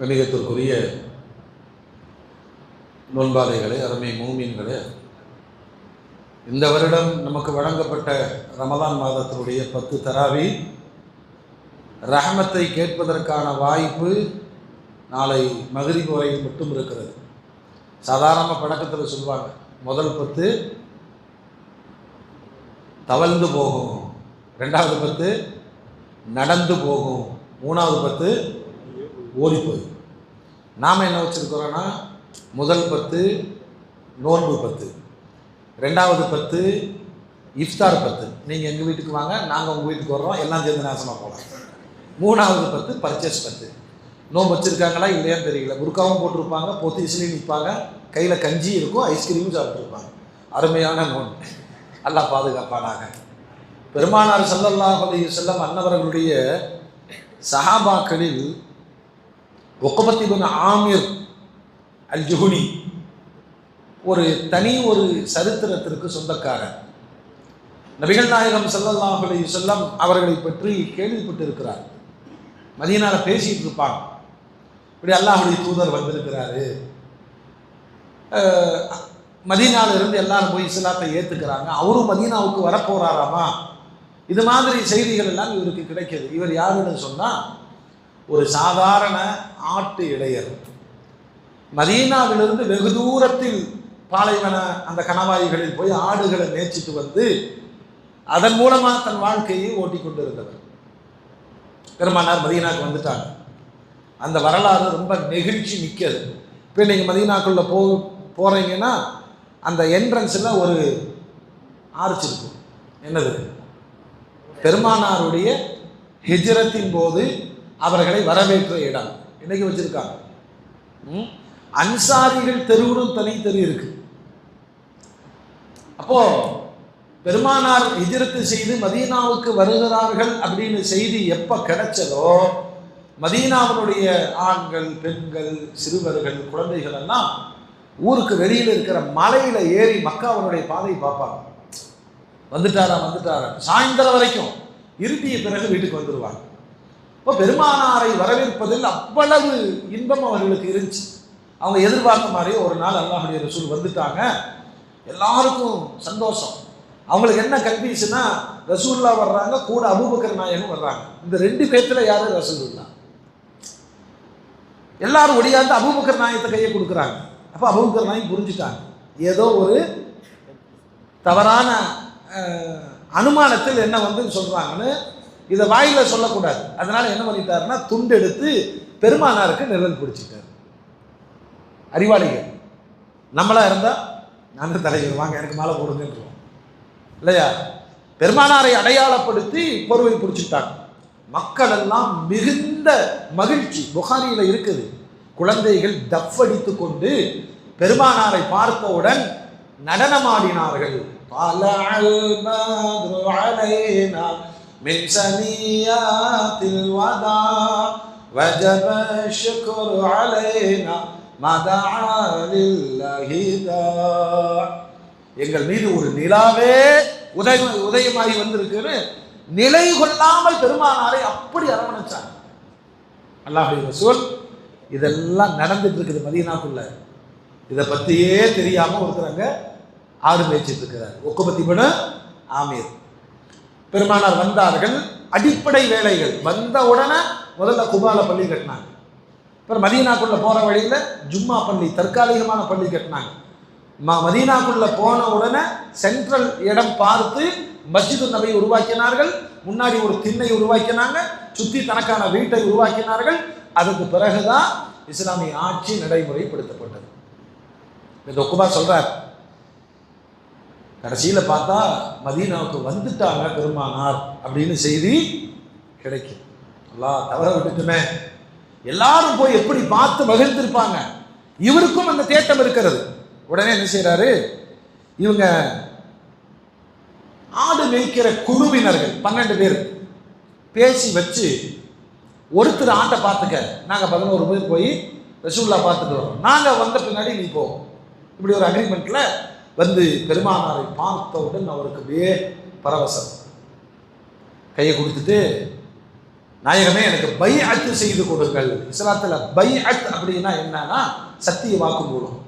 கணிதத்திற்குரிய நோன்பாதைகளே, அருமை மூமீன்களே, இந்த வருடம் நமக்கு வழங்கப்பட்ட ரமலான் மாதத்தினுடைய 10 தராவி ரஹமத்தை கேட்பதற்கான வாய்ப்பு நாளை மக்ரிப் வரையில் மட்டும் இருக்கிறது. சாதாரண பழக்கத்தில் சொல்லுவாங்க, முதல் 10 தவழ்ந்து போகும், 2வது 10 நடந்து போகும், 3வது 10 ஓடி போய். நாம் என்ன வச்சுருக்கிறோன்னா, முதல் 10 நோன்பு 10, 2வது 10 இஃப்தார் 10. நீங்கள் எங்கள் வீட்டுக்கு வாங்க, நாங்கள் உங்கள் வீட்டுக்கு வர்றோம், எல்லாம் சேர்ந்து நாசமாக போகலாம். 3வது 10 பர்ச்சேஸ் 10. நோன்பு வச்சுருக்காங்களா இல்லையான்னு தெரியல, புர்காவும் போட்டிருப்பாங்க, பொத்திஸ்லையும் நிற்பாங்க, கையில் கஞ்சி இருக்கும், ஐஸ்கிரீமும் சாப்பிட்ருப்பாங்க. அருமையான நோன்பு, அல்லாஹ் பாதுகாப்பானாக. பெருமானார் ஸல்லல்லாஹு அலைஹி வஸல்லம் அன்னவர்களுடைய சஹாபாக்களில் உக்பத் இப்னு ஆமிர் அல் ஜுஹனி ஒரு சரித்திரத்திற்கு சொந்தக்காரர். நபிகள் நாயகம் ஸல்லல்லாஹு அலைஹி வஸல்லம் அவர்களை பற்றி கேள்விப்பட்டிருக்கிறார். மதீனால பேசிட்டு இருப்பாங்க, இப்படி அல்லாஹ்வுடைய தூதர் வந்திருக்கிறாரு, மதீனாவிலிருந்து எல்லாரும் போய் இஸ்லாத்தை ஏற்றுக்கிறாங்க, அவரும் மதீனாவுக்கு வரப்போறாராமா, இது மாதிரி செய்திகள் எல்லாம் இவருக்கு கிடைக்கிது. இவர் யாருன்னு சொன்னால், ஒரு சாதாரண ஆட்டு இடையர். மதீனாவிலிருந்து வெகு தூரத்தில் பாலைவன அந்த கணவாய்களில் போய் ஆடுகளை மேய்ச்சிட்டு வந்து அதன் மூலமாக தன் வாழ்க்கையை ஓட்டி கொண்டு இருந்தவர். பெருமானார் மதீனாவுக்கு வந்துட்டாங்க. அந்த வரலாறு ரொம்ப நெகிழ்ச்சி மிக்கது. இப்போ நீங்கள் மதீனாக்குள்ளே போகிறீங்கன்னா அந்த என்ட்ரன்ஸில் ஒரு ஆர்ச் இருக்கும். என்னது? பெருமானாருடைய ஹிஜ்ரத்தின் போது அவர்களை வரவேற்ற இடம் இன்னைக்கு வச்சிருக்காங்க. அன்சாரிகள் தெருவுடன் தனி தெரு இருக்கு. அப்போ பெருமானார் ஹிஜ்ரத்து செய்து மதீனாவுக்கு வருகிறார்கள் அப்படின்னு செய்தி எப்போ கிடைச்சதோ, மதீனாவினுடைய ஆண்கள், பெண்கள், சிறுவர்கள், குழந்தைகள் எல்லாம் ஊருக்கு வெளியில் இருக்கிற மலையில ஏறி மக்காவினுடைய பாதையை பார்ப்பாங்க. வந்துட்டாரா சாயந்தரம் வரைக்கும், இருட்டிய பிறகு வீட்டுக்கு வந்துடுவாங்க. இப்போ பெருமானாரை வரவேற்பதில் அவ்வளவு இன்பம் அவர்களுக்கு இருந்துச்சு. அவங்க எதிர்பார்த்த மாதிரியே ஒரு நாள் அல்லாஹ்வுடைய ரசூல் வந்துட்டாங்க. எல்லாருக்கும் சந்தோஷம். அவங்களுக்கு என்ன கன்ஃபியூஷனா, ரசூல்லா வர்றாங்க, கூட அபூபக்கர் நாயகம் வர்றாங்க. இந்த 2 பேர்த்துல யாரு ரசூலுல்லா? எல்லாரும் ஒடியாந்து அபூபக்கர் நாயகத்தை கையை கொடுக்குறாங்க. அப்போ அபூபக்கர் நாயகம் புரிஞ்சுட்டாங்க, ஏதோ ஒரு தவறான அனுமானத்தில் என்ன வந்து சொல்றாங்கன்னு. இதை வாயில சொல்லக்கூடாது. அதனால என்ன பண்ணிட்டாருன்னா, துண்டு எடுத்து பெருமானாருக்கு நிழல் பிடிச்சிட்டார். அறிவாளிகள். நம்மளா இருந்தா, நான் தலைவர் வாங்க எனக்கு மாலை போடுங்கன்றோம் இல்லையா? பெருமானாரை அடையாளப்படுத்தி பொறுவை பிடிச்சிட்டாங்க. மக்கள் எல்லாம் மிகுந்த மகிழ்ச்சி. புகாரியில இருக்குது, குழந்தைகள் தஃப் அடித்து கொண்டு பெருமானாரை பார்த்தவுடன் நடனமாடினார்கள். من سنيات الوداع وجب الشكر علينا ما دعا لله داع. எங்கள் மீது ஒரு நிலாவே உதயமாகி வந்திருக்குன்னு நிலை கொள்ளாமல் பெருமானாரை அப்படி அரவணைச்சாங்க அல்லாஹ்வுடைய ரசூல். இதெல்லாம் நடந்துட்டு இருக்குது மதீனாக்குள்ள. இதை பத்தியே தெரியாம ஒருத்தரங்க ஆடு மேய்ச்சிட்டு இருக்கிறார். உக்பத் இப்னு ஆமிர். பெருமானார் வந்தார்கள். அடிப்படை வேலைகள் வந்த உடனே முதல்ல குபால பள்ளி கட்டினாங்க. அப்புறம் மதீனாக்குள்ள போற வழியில ஜும்மா பள்ளி, தற்காலிகமான பள்ளி கட்டினாங்க. மதீனாக்குள்ள போன உடனே சென்ட்ரல் இடம் பார்த்து மஸ்ஜிது நபி உருவாக்கினார்கள். முன்னாடி ஒரு திண்ணை உருவாக்கினாங்க, சுத்தி தனக்கான வீட்டை உருவாக்கினார்கள். அதுக்கு பிறகுதான் இஸ்லாமிய ஆட்சி நடைமுறைப்படுத்தப்பட்டது. இந்த உக்பா சொல்றார், கடைசியில் பார்த்தா மதீனாவுக்கு வந்துட்டாங்க பெருமானார் அப்படின்னு செய்தி கிடைக்கும். அல்லாஹ் தவற விட்டுட்டுமே. எல்லாரும் போய் எப்படி பார்த்து மகிழ்ந்திருப்பாங்க. இவருக்கும் அந்த தேட்டம் இருக்கிறது. உடனே என்ன செய்யறாரு, இவங்க ஆடு மேய்க்கிற குழுவினர்கள் 12 பேர் பேசி வச்சு, ஒருத்தர் ஆட்டை பார்த்துக்க, நாங்கள் 11 பேர் போய் ரசூல்லா பார்த்துட்டு வரோம், நாங்கள் வந்த பின்னாடி நீ போ. இப்படி ஒரு அக்ரிமெண்ட்ல வந்து பெருமானாரை பார்த்தவுடன் அவருக்கு அப்படியே பரவசம். கையை கொடுத்துட்டு, நாயகமே எனக்கு பைஅத் செய்து கொடுங்கள். இஸ்லாத்துல பைஅத் அப்படின்னா என்னன்னா சத்திய வாக்குமூலம்.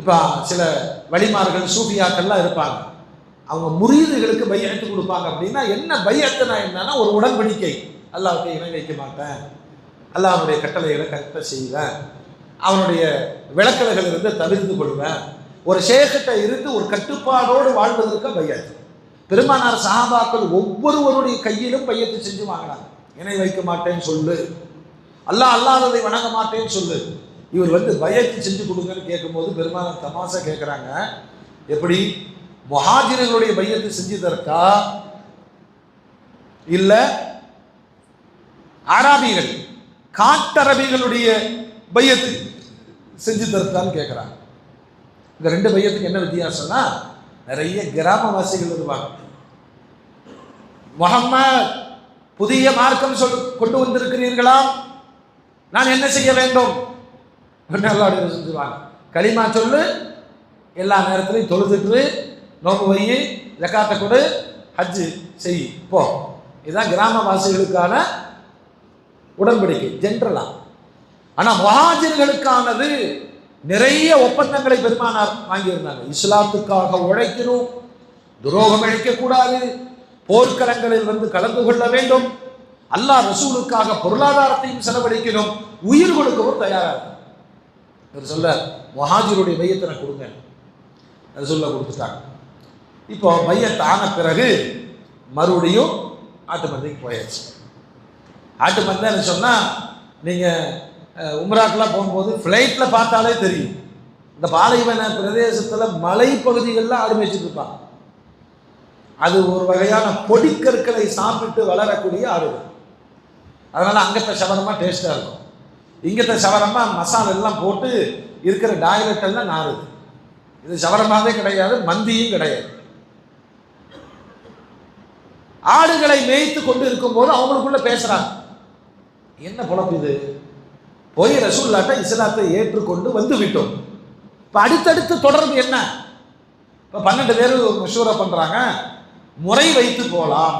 இப்ப சில வழிமார்கள் சூஃபியாக்கள்லாம் இருப்பாங்க, அவங்க முரீதுகளுக்கு பைஅத் கொடுப்பாங்க. அப்படின்னா என்ன பைஅத்னா என்னன்னா ஒரு உடன்படிக்கை. அல்லாஹ்வுக்கு இணை வைக்க மாட்டேன், அல்லாஹ்வுடைய கட்டளைகளை கரெக்டாக செய்வேன், அவனுடைய விளக்கல்கள் இருந்து தவிர்த்து கொள்வேன், ஒரு ஷேக்கிட்ட இருந்து ஒரு கட்டுப்பாடோடு வாழ்வதற்கு பைஅத். பெருமானார் சஹாபாக்கள் ஒவ்வொருவருடைய கையிலும் பையத்தை செஞ்சு வாங்கினாங்க. இணை வைக்க மாட்டேன்னு சொல்லு, அல்லாஹ் அல்லாததை வணங்க மாட்டேன்னு சொல்லு. இவர் பையத்தை செஞ்சு கொடுங்கன்னு கேட்கும்போது பெருமானார் தமாசா கேட்குறாங்க, எப்படி முஹாஜிர்களுடைய பையத்தை செஞ்சு தரக்கா இல்ல அராபிகள் காட்டரபிகளுடைய பையத்து செஞ்சு தரத்தான்னு கேட்குறாங்க. இந்த ரெண்டு பையத்துக்கு என்ன வித்தியாசம்னா, நிறைய கிராமவாசிகள் வருவாங்க. முஹம்மத் புதிய மார்க்கம் கொண்டு வந்திருக்கிறீர்களா, நான் என்ன செய்ய வேண்டும்? அல்லாஹ்வுடைய ரசூல் சொல்லுவாங்க, கலிமா சொல்லு, எல்லா நேரத்திலையும் தொழுதுட்டு நோம்பு வை, ஜகாத்தை கொடு, ஹஜ்ஜு செய் போ. இதுதான் கிராமவாசிகளுக்கான உடன்படிக்கை ஜென்ரலா. ஆனா முஹாஜிர்களுக்கானது நிறைய ஒப்பந்தங்களை பெருமானார் வாங்கியிருந்தாங்க. இஸ்லாத்துக்காக உழைக்கணும், துரோகம் இழைக்கக்கூடாது, போர்க்களங்களில் கலந்து கொள்ள வேண்டும், அல்லாஹ் ரசூலுக்காக பொருளாதாரத்தையும் செலவழிக்கணும், உயிர் கொடுக்கவும் தயாராக இருக்கும். சொல்ல முஹாஜிருடைய பையத்தை கொடுங்க, ரசூலுல்லாஹ் கொடுத்துட்டாங்க. இப்போ பையத் ஆன பிறகு மறுபடியும் ஆட்டு மந்தைக்கு போயாச்சு. ஆட்டு மந்தைன்னு சொன்னால் நீங்கள் உம்ராக்கெலாம் போகும்போது ஃப்ளைட்டில் பார்த்தாலே தெரியும், இந்த பாலைவன பிரதேசத்தில் மலைப்பகுதிகளில் ஆடு மேய்ச்சிட்டு இருப்பாங்க. அது ஒரு வகையான பொடிக்கற்களை சாப்பிட்டு வளரக்கூடிய ஆடுகள். அதனால் அங்கத்த சவரமாக டேஸ்ட்டாக இருக்கும், இங்கத்த சவரமாக மசாலா எல்லாம் போட்டு இருக்கிற டாய்லெட் எல்லாம் நாறுது. இது சவரமாகவே கிடையாது, மந்தியும் கிடையாது. ஆடுகளை மேய்த்து கொண்டு இருக்கும் போது அவங்களுக்குள்ள பேசுறாங்க, என்ன பொழப்பு இது, போய் ரசூலுல்லாஹ் இஸ்லாத்தை ஏற்றுக்கொண்டு வந்து விட்டோம், இப்போ அடுத்தடுத்து தொடர்பு என்ன? இப்போ 12 பேர் மஷூரா பண்றாங்க, முறை வைத்து போகலாம்.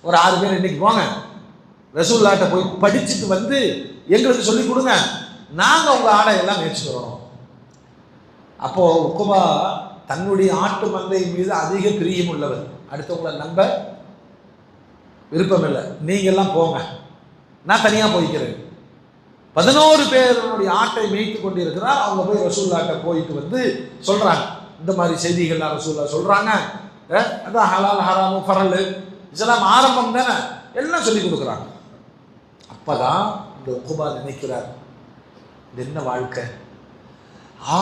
ஒரு 6 பேர் இன்னைக்கு போங்க, ரசூலுல்லாஹ் போய் படிச்சுட்டு எங்களுக்கு சொல்லி கொடுங்க, நாங்கள் உங்க ஆடை எல்லாம் மேய்ச்சிக்கிறோம். அப்போ உக்குபா தன்னுடைய ஆட்டு மந்தை மீது அதிக பிரியம் உள்ளவர், அடுத்தவங்களை நம்ப விருப்பம் இல்லை, நீங்கெல்லாம் போங்க, நான் தனியாக போய்க்கிறேன். 11 பேருடைய ஆட்டை மேய்த்து கொண்டு இருக்கிறார். அவங்க போய் ரசூலுல்லாஹ் போயிட்டு சொல்றாங்க, இந்த மாதிரி செய்திகள்லாம் ரசூலுல்லாஹ் சொல்றாங்க, அதான் ஹலால் ஹராமு ஃபரல் இஸ்லாம் ஆரம்பம் தானே, எல்லாம் சொல்லி கொடுக்குறாங்க. அப்பதான் இந்த உக்குபா நினைக்கிறார், இது என்ன வாழ்க்கை,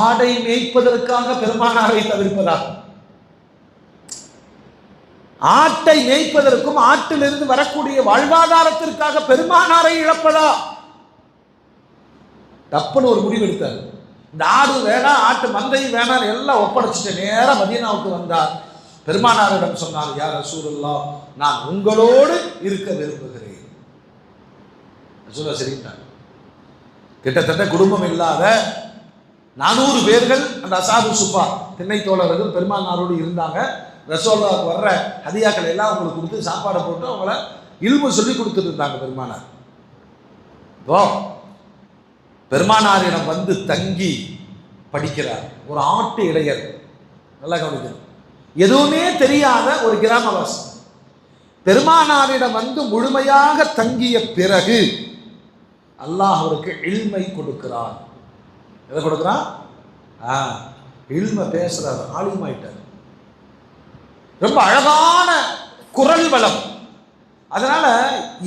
ஆடை மேய்ப்பதற்காக பெருமானாரை தவிர்ப்பதா, ஆட்டை மேய்ப்பதற்கும் ஆட்டிலிருந்து வரக்கூடிய வாழ்வாதாரத்திற்காக பெருமானாரை இழப்பதா? தப்புன்னு ஒரு முடிவு எடுத்தார். இந்த ஆடு வேணாம், ஆட்டு மந்தையும் வேணாம், எல்லாம் ஒப்படைச்சிட்டு நேரம் மதீனாவுக்கு வந்தார். பெருமானாரிடம் சொன்னார், யா ரசூலுல்லாஹ், நான் உங்களோடு இருக்க விரும்புகிறேன். ரசூலுல்லாஹ் சரிட்டார். கிட்டத்தட்ட குடும்பம் இல்லாத 400 பேர்கள் அந்த அசாபு சுப்பா திண்ணை தோழர்கள் பெருமானாரோடு இருந்தாங்க. ரசூலுல்லாஹ்வுக்கு வர்ற ஹதியாக்களை எல்லாம் அவங்களுக்கு கொடுத்து சாப்பாடை போட்டு அவங்கள இல்மு சொல்லி கொடுத்துட்டு இருந்தாங்க பெருமானார். பெருமானாரிடம் தங்கி படிக்கிறார் ஒரு ஆட்டு இளையர். நல்லா கவனிக்கணும், எதுவுமே தெரியாத ஒரு கிராமவாசி பெருமானாரிடம் முழுமையாக தங்கிய பிறகு அல்லாஹ் அவருக்கு இல்மை கொடுக்கிறான். எதை கொடுக்குறான்? இல்மை பேசுறாரு, ஆலிமாயிட்டார். ரொம்ப அழகான குரல் வளம். அதனால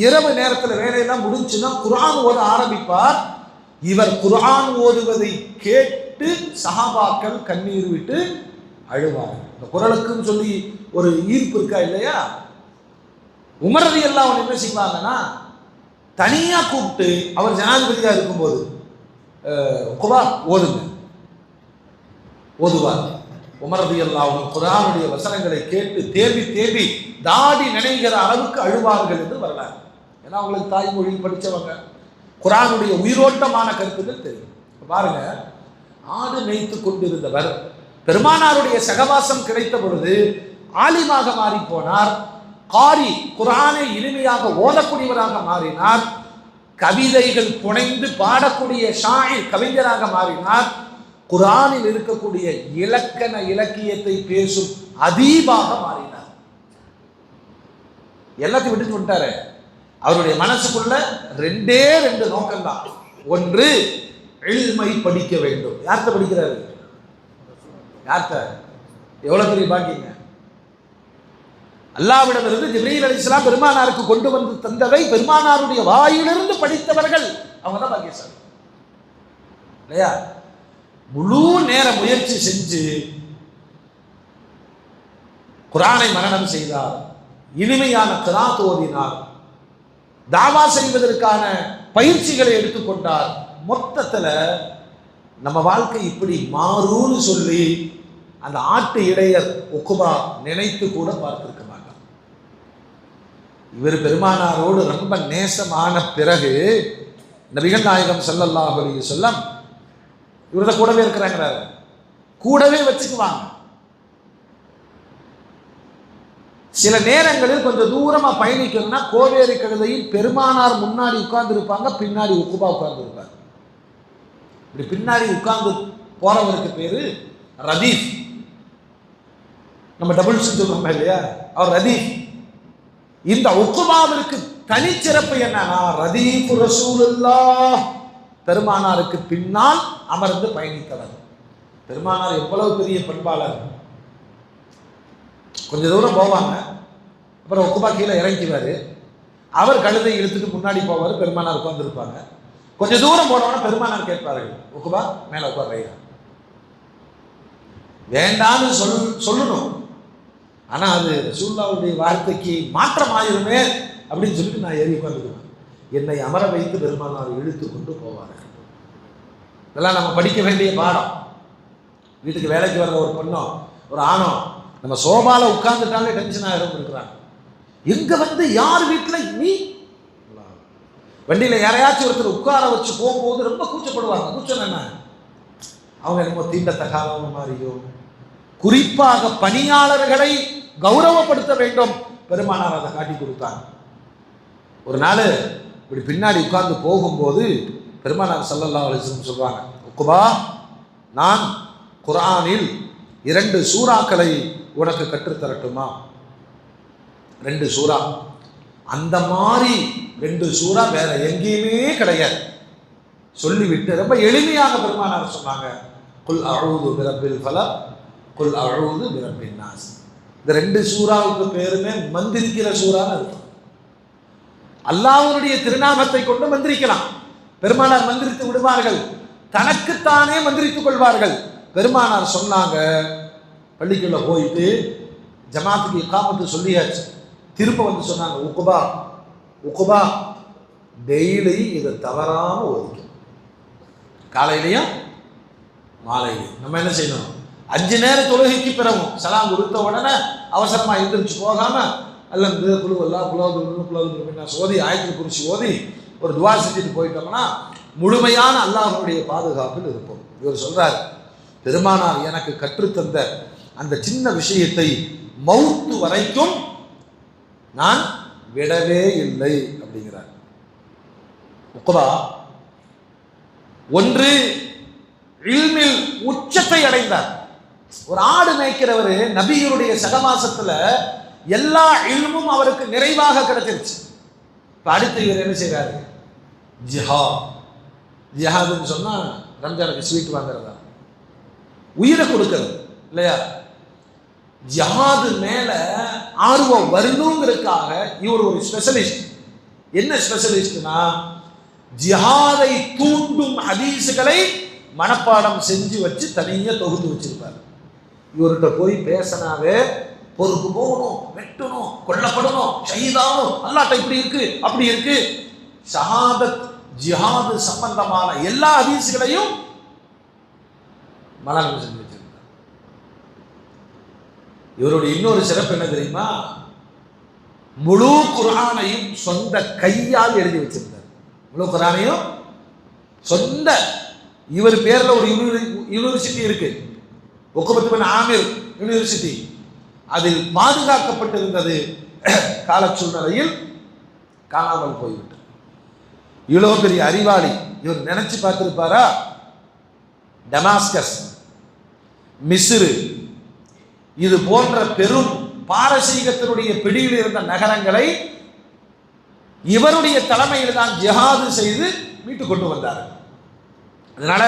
இரவு நேரத்தில் வேலையெல்லாம் முடிஞ்சுன்னா குர்ஆன் ஓத ஆரம்பிப்பார். இவர் குர்ஆன் ஓதுவதை கேட்டு சஹாபாக்கள் கண்ணீர் விட்டு அழுவார். இந்த குரலுக்குன்னு சொல்லி ஒரு ஈர்ப்பு இருக்கா இல்லையா? உமர் ரலியல்லாஹு அன்ஹு என்ன செய்வாங்கன்னா, தனியா கூப்பிட்டு அவர் ஜனாதிபதியா இருக்கும்போது குர்ஆன் ஓதுவார். உமர் ரலியல்லாஹு அன்ஹு குர்ஆனுடைய வசனங்களை கேட்டு தேம்பி தேம்பி தாடி நினைக்கிற அளவுக்கு அழுவார்கள் என்று வரலாறு. ஏன்னா அவங்களுக்கு தாய்மொழியில் படித்தவங்க, குர்ஆனுடைய உயிரோட்டமான கருத்துக்கள் தெரியும். பாருங்க, ஆடு மேய்த்து கொண்டிருந்தவர் பெருமானாருடைய சகவாசம் கிடைத்த பொழுது ஆலிமாக மாறி போனார். காரி, குர்ஆனை இனிமையாக ஓதக்கூடியவராக மாறினார். கவிதைகள் புனைந்து பாடக்கூடிய ஷாயிர், கவிஞராக மாறினார். குர்ஆனில் இருக்கக்கூடிய இலக்கண இலக்கியத்தை பேசும் அதீபாக மாறினார். எல்லாத்தையும் விட்டுட்டு வந்துட்டாரு. அவருடைய மனசுக்குள்ள ரெண்டே ரெண்டு நோக்கம் தான். ஒன்று, இல்மை படிக்க வேண்டும். யார்கிட்ட படிக்கிறாரு? யார்கிட்ட? எவ்வளவு பெரிய பாக்கியங்க! அல்லாஹ்விடமிருந்து ஜிப்ரீல் அலைஹிஸ்ஸலாம் பெருமானாருக்கு கொண்டு வந்து தந்ததை பெருமானாருடைய வாயிலிருந்து படித்தவர்கள் அவங்க தான் பாக்கியசாலி இல்லையா? முழு நேர முயற்சி செஞ்சு குர்ஆனை மனனம் செய்தார், இனிமையான கிராத் ஓதினார், தாவா செய்வதற்கான பயிற்சிகளை எடுத்துக்கொண்டார். மொத்தத்தில் நம்ம வாழ்க்கை இப்படி மாறும்னு சொல்லி அந்த ஆட்டு இடையர் உக்குபா நினைத்து கூட பார்த்திருக்க மாட்டார். இவர் பெருமானாரோடு ரொம்ப நேசமான பிறகு நபிகள் நாயகம் ஸல்லல்லாஹு அலைஹி வஸல்லம் இவரத கூடவே இருக்கிறாங்கிறாரு, கூடவே வச்சுக்குவாங்க. சில நேரங்களில் கொஞ்சம் தூரமா பயணிக்கணும்னா கோவேரி கழுதையில் பெருமானார் முன்னாடி உட்கார்ந்து இருப்பாங்க, பின்னாடி உக்குபா உட்கார்ந்து இருப்பார். இப்படி பின்னாடி உட்கார்ந்து போறவருக்கு பேரு ரதீஃப். நம்ம டபுள்ஸ் சொல்றோம் இல்லையா, அவர் ரதீஃப். இந்த உக்குபாவிற்கு தனிச்சிறப்பு என்னன்னா, ரதீஃபு ரசூலுல்லாஹ், பெருமானாருக்கு பின்னால் அமர்ந்து பயணித்தவர். பெருமானார் எவ்வளவு பெரிய பண்பாளர்! கொஞ்ச தூரம் போவாங்க, அப்புறம் உக்குபா கீழே இறங்கிவாரு, அவர் கழுதை இழுத்துட்டு முன்னாடி போவார், பெருமானார் உட்கார்ந்துருப்பாங்க. கொஞ்ச தூரம் போனவன பெருமானார் கேட்பார்கள், உக்குபா மேல உட்கார்றையா? வேண்டான்னு சொல்லணும், ஆனா அது ரசூலுல்லாஹ்வுடைய வார்த்தைக்கு மாற்றம் ஆயிருமே அப்படின்னு சொல்லிட்டு நான் ஏறி உட்கார்ந்துக்குவேன். என்னை அமர வைத்து பெருமானார் இழுத்து கொண்டு போவார்கள். இதெல்லாம் நம்ம படிக்க வேண்டிய பாடம். வீட்டுக்கு வேலைக்கு வர்ற ஒரு பொண்ணோ ஒரு ஆணோ நம்ம சோபால உட்கார்ந்துட்டாலே டென்ஷன் ஆகிடும் இருக்கிறாங்க. எங்க வந்து யார் வீட்டில் நீ வண்டியில யாரையாச்சும் ஒருத்தர் உட்கார வச்சு போகும்போது ரொம்ப கூச்சப்படுவாங்க. கூச்சம் என்ன, அவங்க என்னமோ தீண்டத்தகாதவங்க மாதிரியோ. குறிப்பாக பணியாளர்களை கௌரவப்படுத்த வேண்டும், பெருமானார் அதை காட்டி கொடுத்தாங்க. ஒரு நாள் இப்படி பின்னாடி உட்கார்ந்து போகும்போது பெருமானார் ஸல்லல்லாஹு அலைஹி வஸல்லம் சொல்றாங்க, உக்குபா, நான் குர்ஆனில் 2 சூறாக்களை உனக்கு கற்றுத்தரட்டுமா? 2 சூறா, அந்த மாதிரி 2 சூறா வேற எங்கேயுமே கிடையாது சொல்லிவிட்டு ரொம்ப எளிமையாக பெருமானார் சொன்னாங்க, குல் அஊது பிரப்பில் ஃபலக், குல் அஊது பிரப்பின் நாஸ். இந்த 2 சூறாவுக்கு பேருமே மந்திரிக்கிற சூறான்னு இருக்கும். அல்லாஹ்வுடைய திருநாமத்தை கொண்டு மந்திரிக்கலாம். பெருமானார் மந்திரித்து விடுவார்கள், தனக்குத்தானே மந்திரித்துக் கொள்வார்கள். பெருமானார் சொன்னாங்க, பள்ளிக்குள்ள போயிட்டு ஜமாத்துக்கு இகாமத்து சொல்லியாச்சு, திரும்ப வந்து சொன்னாங்க, உக்குபா உக்குபா டெய்லி இதை தவறாம ஓதிக்கும், காலையிலையும் மாலையிலையும். நம்ம என்ன செய்யணும், 5 நேர தொழுகைக்கு பிறகும் சலாம் கொடுத்த உடனே அவசரமா எழுந்திரிச்சு போகாம அல்லது குழுவெல்லாம் குலாது ஓதி ஆயத்தில் குறிச்சி ஓதி ஒரு துவா செஞ்சுட்டு போயிட்டோம்னா முழுமையான அல்லாஹ்வுடைய பாதுகாப்பில் இருப்போம். இவர் சொல்றார், பெருமானார் எனக்கு கற்றுத்தந்த அந்த சின்ன விஷயத்தை மௌத்து வரைக்கும் நான் விடவே இல்லை அப்படிங்கிறார். உக்பா ஒன்று இல்மில் உச்சத்தை அடைந்தார். ஒரு ஆடு மேய்க்கிறவர் நபியுடைய சகவாசத்துல எல்லா இல்மும் அவருக்கு நிறைவாக கிடைச்சிருச்சு. இப்ப அடுத்து இவர் என்ன செய்யறாரு, ஜிஹாத். ஜிஹாதுன்னு சொன்னா ரம்ஜானுக்கு ஸ்வீட் வாங்குறதா, உயிரை கொடுக்கிறது இல்லையா? ஜிஹாது மேல ஆர்வம் வரணுங்கிறதுக்காக இவர் ஒரு ஸ்பெஷலிஸ்ட். என்ன ஸ்பெஷலிஸ்ட்னா, ஜிஹாதை தூண்டும் ஹதீஸுகளை மனப்பாடம் செஞ்சு வச்சு தனியா தொகுத்து வச்சிருப்பார். இவர்கிட்ட போய் பேசினாவே பொறுப்பு போகணும், வெட்டணும், கொல்லப்படணும், ஷஹீதாகணும், அல்லாஹ் இப்படி இருக்கு அப்படி இருக்கு. ஷஹாதத் ஜிஹாது சம்பந்தமான எல்லா ஹதீஸுகளையும் மனனம் செஞ்சு வச்சிருக்கார். இவருடைய இன்னொரு சிறப்பு என்ன தெரியுமா, முழு குர்ஆனையும் சொந்த கையால் எழுதி வச்சிருந்தார். முழு குர்ஆனையும் சொந்த, இவர் பேர்ல ஒரு யூனிவர்சிட்டி இருக்கு, உக்பத் பின் ஆமிர் யூனிவர்சிட்டி. அதில் பாதுகாக்கப்பட்டிருந்தது கால சூழ்நிலையில் காணாமல் போய்விட்டு. இவ்வளோ பெரிய அறிவாளி இவர் நினைச்சு பார்த்திருப்பாரா? டமாஸ்கஸ், மிஸ்ரு, இது போன்ற பெரும் பாரசீகத்தினுடைய பிடியில் இருந்த நகரங்களை இவருடைய தலைமையில் தான் ஜிஹாது செய்து மீட்டு கொண்டு வந்தார். அதனால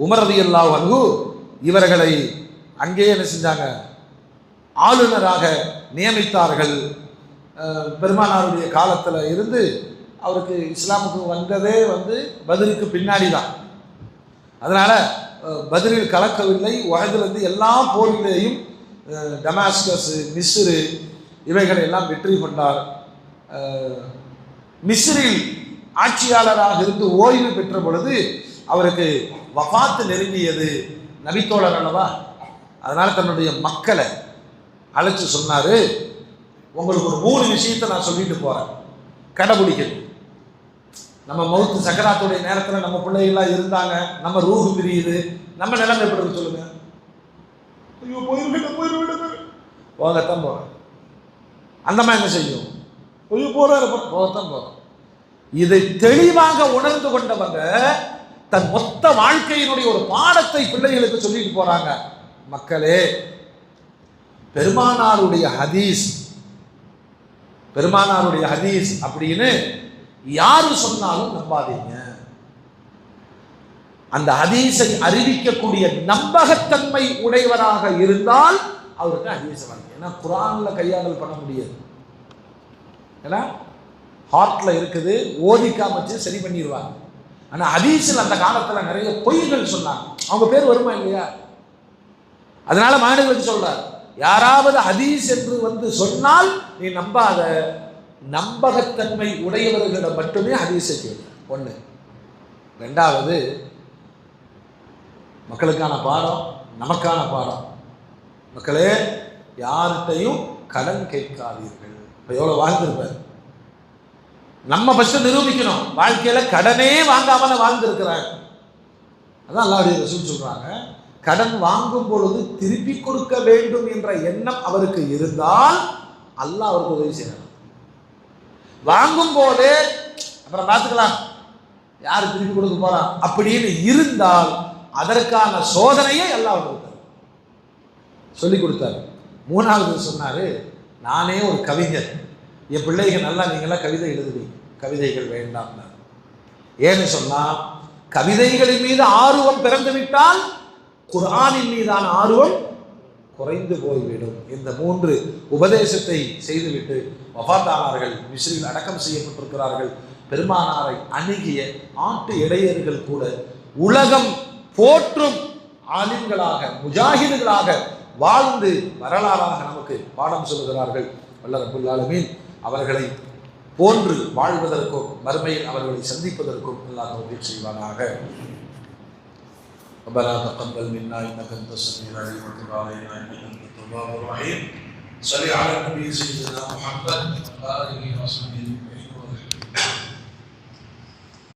உமர் ரலியல்லாஹு அன்ஹு இவர்களை அங்கே என்ன செஞ்சாங்க? ஆளுநராக நியமித்தார்கள். பெருமானாருடைய காலத்தில் இருந்து அவருக்கு இஸ்லாமுக்கு வந்ததே பத்ருக்கு பின்னாடி தான். அதனால பத்ரில் கலக்கவில்லை. உஹதிலிருந்து எல்லா போரிலேயும் டமாஸ்கஸ், மிஸ்ரு இவைகளை எல்லாம் வெற்றி கொண்டார். மிஸ்ரில் ஆட்சியாளராக இருந்து ஓய்வு பெற்ற பொழுது அவருக்கு வஃபாத்து நெருங்கியது. நபித்தோழர் அல்லவா, அதனால தன்னுடைய மக்களை அழைச்சு சொன்னாரு, உங்களுக்கு ஒரு 3 விஷயத்தை நான் சொல்லிட்டு போறேன், கடைபிடிக்கணும். நம்ம மௌத்து சக்கராத்துடைய நேரத்தில் நம்ம பிள்ளைகள்லாம் இருந்தாங்க, நம்ம ரூஹு பிரியுது, நம்ம நிலைமை எப்படி இருக்கு சொல்லுங்க? ஐயோ போயிருவிடுங்க, போகத்தான் போறேன். அந்த மாதிரி என்ன செய்யும்? ஐயோ போறாரு, போகத்தான் போறோம். இதை தெளிவாக உணர்ந்து கொண்டவங்க தன் மொத்த வாழ்க்கையினுடைய ஒரு பாடத்தை பிள்ளைகளுக்கு சொல்லிட்டு போறாங்க. மக்களே, பெருமானாருடைய ஹதீஸ் அப்படின்னு யாரு சொன்னாலும் நம்பாதீங்க. அந்த ஹதீஸை அறிவிக்கக்கூடிய நம்பகத்தன்மை உடையவராக இருந்தால் அவருக்கு ஹதீஸ் வாங்க. ஏன்னா குர்ஆன்ல கையாடல் பண்ண முடியாது. ஏன்னா ஹார்ட்ல இருக்குது, ஓதிக்காம வச்சு சரி பண்ணிடுவாங்க. ஆனா ஹதீஸில் அந்த காலத்துல நிறைய பொய்கள் சொன்னாங்க. அவங்க பேர் வருமா இல்லையா? அதனால மாணவர்களுக்கு சொல்றார், யாராவது ஹதீஸ் என்று சொன்னால் நீ நம்பாத, நம்பகத்தன்மை உடையவர்களிடம் மட்டுமே ஹதீஸை கேளு. 1. 2வது, மக்களுக்கான பாடம், நமக்கான பாடம். மக்களே, யார்கிட்டையும் கடன் கேட்காதீர்கள். இப்போ எவ்வளோ வாழ்ந்திருப்பார். நம்ம ஃபஸ்ட்டு நிரூபிக்கணும், வாழ்க்கையில கடனே வாங்காம வாழ்ந்திருக்கிறாங்க. அதான் அல்லாஹ்வுடைய ரசூல் சொல்றாங்க, கடன் வாங்கும் பொழுது திருப்பி கொடுக்க வேண்டும் என்ற எண்ணம் அவருக்கு இருந்தால் அல்லாஹ் அவருக்கு உதவி செய்யணும். வாங்கும் போதே அப்புறம் பார்த்துக்கலாம், யாரு திருப்பி கொடுக்க போறா அப்படின்னு இருந்தால் அதற்கான சோதனையை அல்லாஹ் அவருக்கு சொல்லி கொடுத்தாரு. 3வது சொன்னாரு, நானே ஒரு கவிஞர், என் பிள்ளைகள் நல்லா நீங்களாம் கவிதை எழுதுவீங்க, கவிதைகள் வேண்டாம். ஏன்னு சொன்னா, கவிதைகளின் மீது ஆர்வம் பிறந்து விட்டால் குர்ஆனின் மீதான ஆர்வம் குறைந்து போய்விடும். இந்த 3 உபதேசத்தை செய்துவிட்டு வஃபாத்தானார்கள். மிஸ்ரில் அடக்கம் செய்யப்பட்டிருக்கிறார்கள். பெருமானாரை அணுகிய ஆட்டு இடையர்கள் கூட உலகம் போற்றும் ஆலிம்களாக, முஜாஹிதுகளாக வாழ்ந்து வரலாறாக நமக்கு பாடம் சொல்லுகிறார்கள். வல்ல ரப்புல் ஆலமீன் அவர்களை போன்று வாழ்வதற்கும் மறுமையில் அவர்களை சந்திப்பதற்கும் அல்லாஹ் தௌஃபீக் செய்வானாக. ربنا تقبل منا انك انت السميع العليم وتب علينا انك انت التواب الرحيم. صل على النبي سيدنا محمد وعلى اله وصحبه اجمعين.